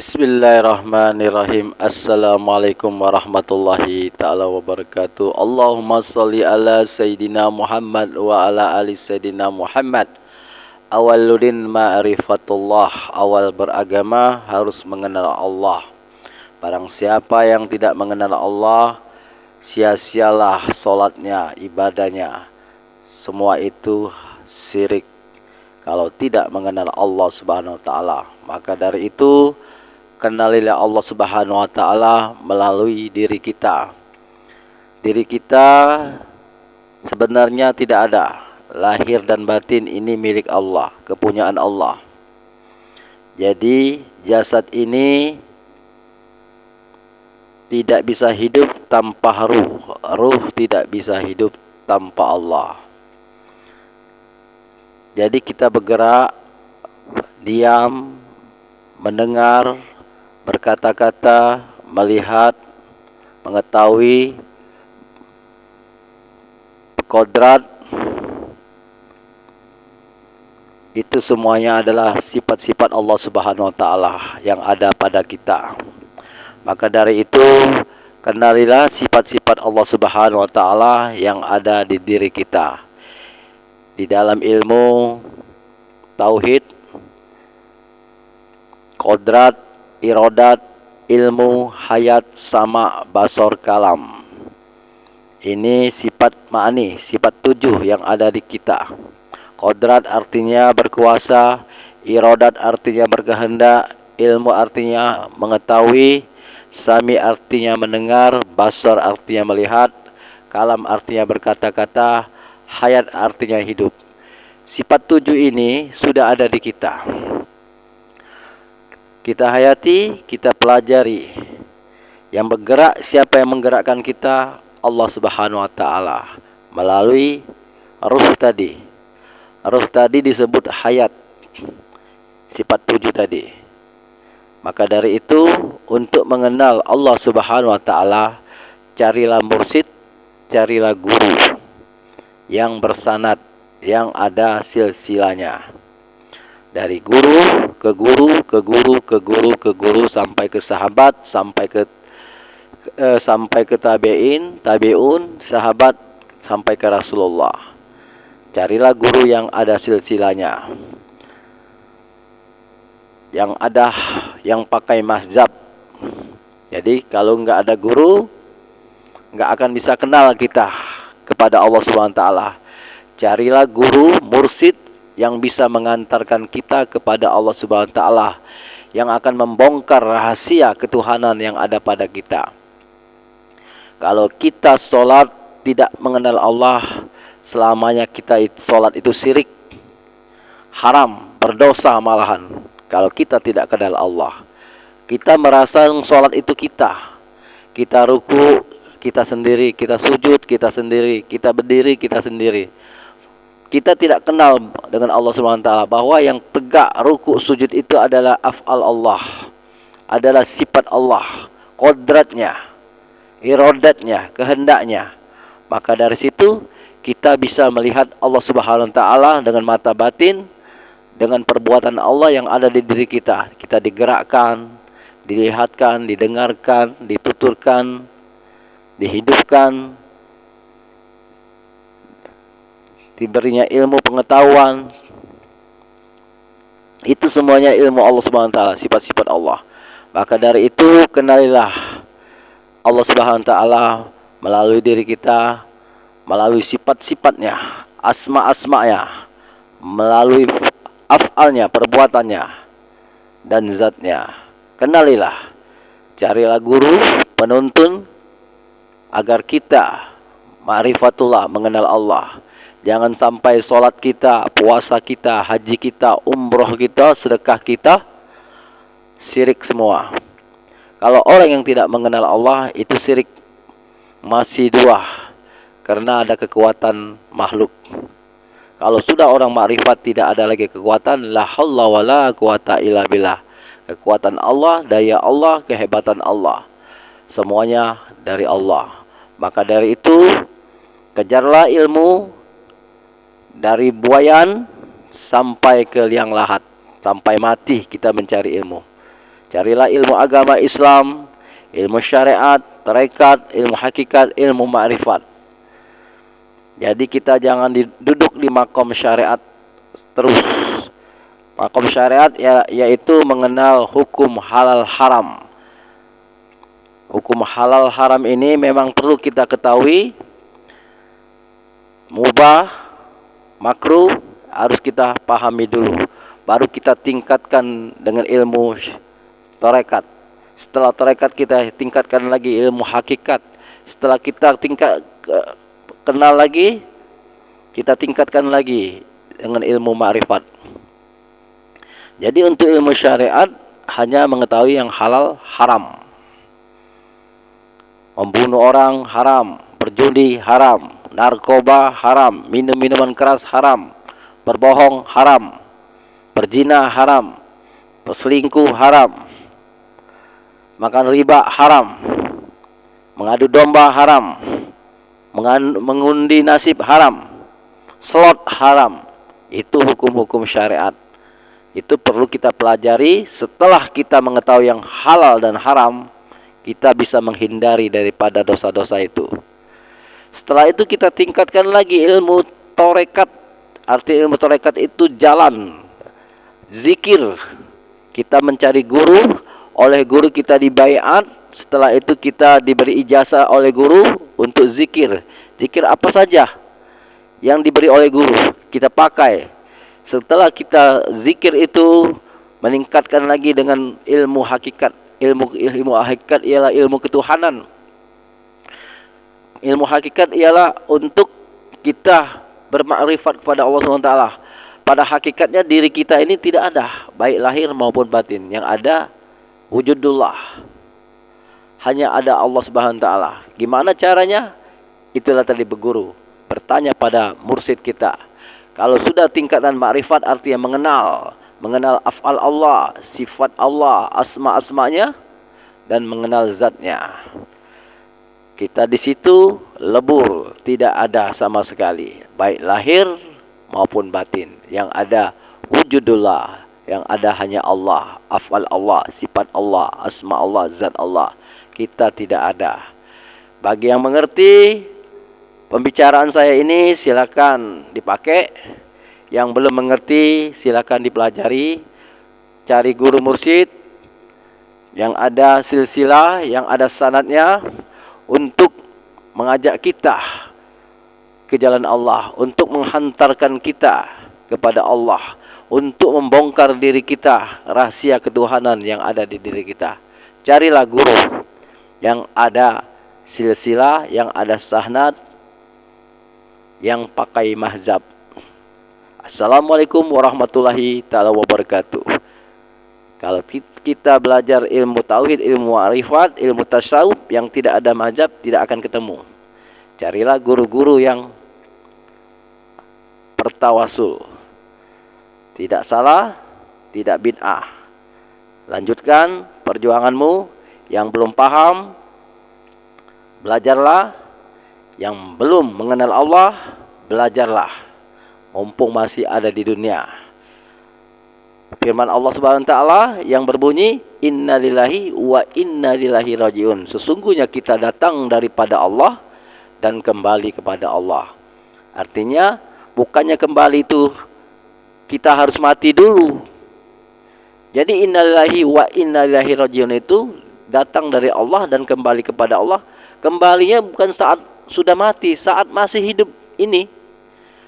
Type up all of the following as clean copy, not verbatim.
Bismillahirrahmanirrahim. Assalamualaikum warahmatullahi ta'ala wabarakatuh. Allahumma salli ala Sayyidina Muhammad wa ala ali Sayyidina Muhammad. Awaludin ma'rifatullah. Awal beragama harus mengenal Allah. Barang siapa yang tidak mengenal Allah, sia-sialah solatnya, ibadahnya. Semua itu syirik kalau tidak mengenal Allah Subhanahu wa taala. Maka dari itu, kenalilah Allah Subhanahu wa taala melalui diri kita. Diri kita sebenarnya tidak ada. Lahir dan batin ini milik Allah, kepunyaan Allah. Jadi jasad ini tidak bisa hidup tanpa ruh. Ruh tidak bisa hidup tanpa Allah. Jadi kita bergerak, diam, mendengar, berkata-kata, melihat, mengetahui, kodrat, itu semuanya adalah sifat-sifat Allah Subhanahu wa taala yang ada pada kita. Maka dari itu, kenalilah sifat-sifat Allah Subhanahu wa taala yang ada di diri kita. Di dalam ilmu tauhid, kodrat, irodat, ilmu, hayat, sama, basor, kalam. Ini sifat ma'ani, sifat 7 yang ada di kita. Kodrat artinya berkuasa, irodat artinya berkehendak, ilmu artinya mengetahui, sami artinya mendengar, basor artinya melihat, kalam artinya berkata-kata, hayat artinya hidup. Sifat 7 ini sudah ada di kita. Kita hayati, kita pelajari. Yang bergerak, siapa yang menggerakkan kita? Allah Subhanahu wa taala melalui ruh tadi. Ruh tadi disebut hayat. Sifat 7 tadi. Maka dari itu, untuk mengenal Allah Subhanahu wa taala, carilah mursyid, carilah guru yang bersanad, yang ada silsilahnya. Dari guru ke guru, ke guru, ke guru, ke guru, sampai ke sahabat, sampai ke tabi'in, tabi'un, sahabat, sampai ke Rasulullah. Carilah guru yang ada silsilahnya, yang ada, yang pakai mazhab. Jadi kalau nggak ada guru, nggak akan bisa kenal kita kepada Allah Subhanahu wa taala. Carilah guru, mursyid yang bisa mengantarkan kita kepada Allah Subhanahu wa taala, yang akan membongkar rahasia ketuhanan yang ada pada kita. Kalau kita sholat tidak mengenal Allah, selamanya kita sholat itu syirik, haram, berdosa malahan. Kalau kita tidak kenal Allah, kita merasa sholat itu kita ruku, kita sendiri, kita sujud, kita sendiri, kita berdiri, kita sendiri. Kita tidak kenal dengan Allah Subhanahu wa taala, bahwa yang tegak ruku sujud itu adalah af'al Allah, adalah sifat Allah, kodratnya, irodatnya, kehendaknya. Maka dari situ kita bisa melihat Allah Subhanahu wa taala dengan mata batin, dengan perbuatan Allah yang ada di diri kita. Kita digerakkan, dilihatkan, didengarkan, dituturkan, dihidupkan, diberinya ilmu pengetahuan. Itu semuanya ilmu Allah Subhanahu wa taala, sifat-sifat Allah. Maka dari itu, kenalilah Allah Subhanahu wa taala melalui diri kita, melalui sifat-sifatnya, asma-asma'nya, melalui af'alnya, perbuatannya, dan zatnya. Kenalilah, carilah guru, penuntun, agar kita ma'rifatullah, mengenal Allah. Jangan sampai sholat kita, puasa kita, haji kita, umroh kita, sedekah kita syirik semua. Kalau orang yang tidak mengenal Allah, itu syirik masih 2, karena ada kekuatan makhluk. Kalau sudah orang makrifat, tidak ada lagi kekuatan, la haula wala quwata illa billah. Kekuatan Allah, daya Allah, kehebatan Allah, semuanya dari Allah. Maka dari itu, kejarlah ilmu dari buayan sampai ke liang lahat, sampai mati kita mencari ilmu. Carilah ilmu agama Islam, ilmu syariat, tarekat, ilmu hakikat, ilmu ma'rifat. Jadi kita jangan duduk di makom syariat terus. Makom syariat yaitu mengenal hukum halal haram. Hukum halal haram ini memang perlu kita ketahui. Mubah, makruh harus kita pahami dulu. Baru kita tingkatkan dengan ilmu tarekat. Setelah tarekat kita tingkatkan lagi ilmu hakikat. Setelah kita kenal lagi, kita tingkatkan lagi dengan ilmu ma'rifat. Jadi untuk ilmu syariat hanya mengetahui yang halal haram. Membunuh orang haram, berjudi haram, narkoba haram, minum minuman keras haram, berbohong haram, berzina haram, berselingkuh haram, makan riba haram, mengadu domba haram, mengundi nasib haram, slot haram. Itu hukum-hukum syariat. Itu perlu kita pelajari. Setelah kita mengetahui yang halal dan haram, kita bisa menghindari daripada dosa-dosa itu. Setelah itu kita tingkatkan lagi ilmu tarekat. Arti ilmu tarekat itu jalan, zikir. Kita mencari guru, oleh guru kita dibaiat. Setelah itu kita diberi ijazah oleh guru untuk zikir. Zikir apa saja yang diberi oleh guru kita pakai. Setelah kita zikir itu, meningkatkan lagi dengan ilmu hakikat. Ilmu hakikat ialah ilmu ketuhanan. Ilmu hakikat ialah untuk kita bermakrifat kepada Allah SWT. Pada hakikatnya diri kita ini tidak ada, baik lahir maupun batin. Yang ada wujudullah. Hanya ada Allah SWT. Gimana caranya? Itulah tadi berguru, bertanya pada mursyid kita. Kalau sudah tingkatan makrifat artinya mengenal af'al Allah, sifat Allah, asma-asmanya, dan mengenal zatnya. Kita di situ lebur, tidak ada sama sekali, baik lahir maupun batin. Yang ada wujudullah, yang ada hanya Allah, af'al Allah, sifat Allah, asma Allah, zat Allah. Kita tidak ada. Bagi yang mengerti pembicaraan saya ini, silakan dipakai. Yang belum mengerti silakan dipelajari. Cari guru mursyid yang ada silsilah, yang ada sanadnya, untuk mengajak kita ke jalan Allah, untuk menghantarkan kita kepada Allah, untuk membongkar diri kita, rahasia ketuhanan yang ada di diri kita. Carilah guru yang ada silsilah, yang ada sanad, yang pakai mazhab. Assalamualaikum warahmatullahi ta'ala wabarakatuh. Kalau kita belajar ilmu tauhid, ilmu ma'rifat, ilmu tasawuf yang tidak ada mazhab, tidak akan ketemu. Carilah guru-guru yang bertawasul. Tidak salah, tidak bid'ah. Lanjutkan perjuanganmu. Yang belum paham, belajarlah. Yang belum mengenal Allah, belajarlah. Mumpung masih ada di dunia. Firman Allah Subhanahu wa taala yang berbunyi, innalillahi wa inna ilaihi rajiun. Sesungguhnya kita datang daripada Allah dan kembali kepada Allah. Artinya bukannya kembali itu kita harus mati dulu. Jadi innalillahi wa inna ilaihi rajiun itu datang dari Allah dan kembali kepada Allah. Kembalinya bukan saat sudah mati, saat masih hidup ini.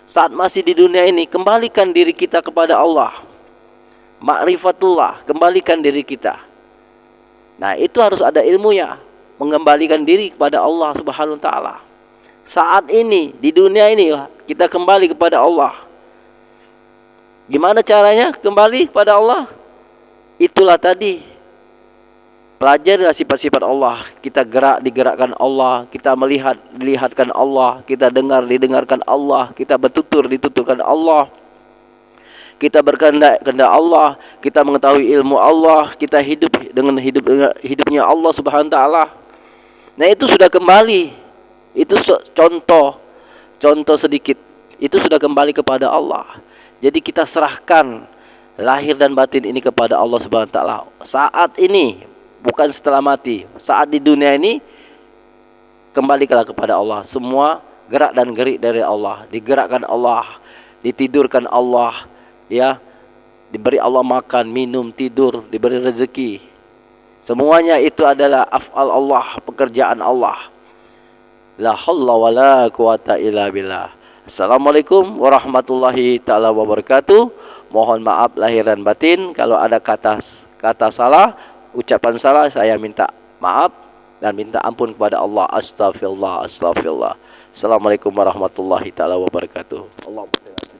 Saat masih di dunia ini, kembalikan diri kita kepada Allah. Ma'rifatullah, kembalikan diri kita. Nah, itu harus ada ilmunya, mengembalikan diri kepada Allah Subhanahu wa taala. Saat ini di dunia ini kita kembali kepada Allah. Gimana caranya kembali kepada Allah? Itulah tadi. Pelajarilah sifat-sifat Allah. Kita digerakkan Allah. Kita dilihatkan Allah. Kita didengarkan Allah. Kita bertutur, dituturkan Allah. Kita berkehendak Allah. Kita mengetahui ilmu Allah. Kita hidup dengan hidupnya Allah Subhanahu wa taala. Nah, itu sudah kembali. Itu contoh sedikit. Itu sudah kembali kepada Allah. Jadi kita serahkan lahir dan batin ini kepada Allah Subhanahu wa taala. Saat ini, bukan setelah mati. Saat di dunia ini, kembalikanlah kepada Allah. Semua gerak dan gerik dari Allah, digerakkan Allah, ditidurkan Allah, ya, diberi Allah makan, minum, tidur, diberi rezeki. Semuanya itu adalah af'al Allah, pekerjaan Allah. La haula wala quwata illa billah. Assalamualaikum warahmatullahi taala wabarakatuh. Mohon maaf lahir dan batin kalau ada kata salah, ucapan salah, saya minta maaf dan minta ampun kepada Allah. Astagfirullah, astagfirullah. Assalamualaikum warahmatullahi taala wabarakatuh. Allahumma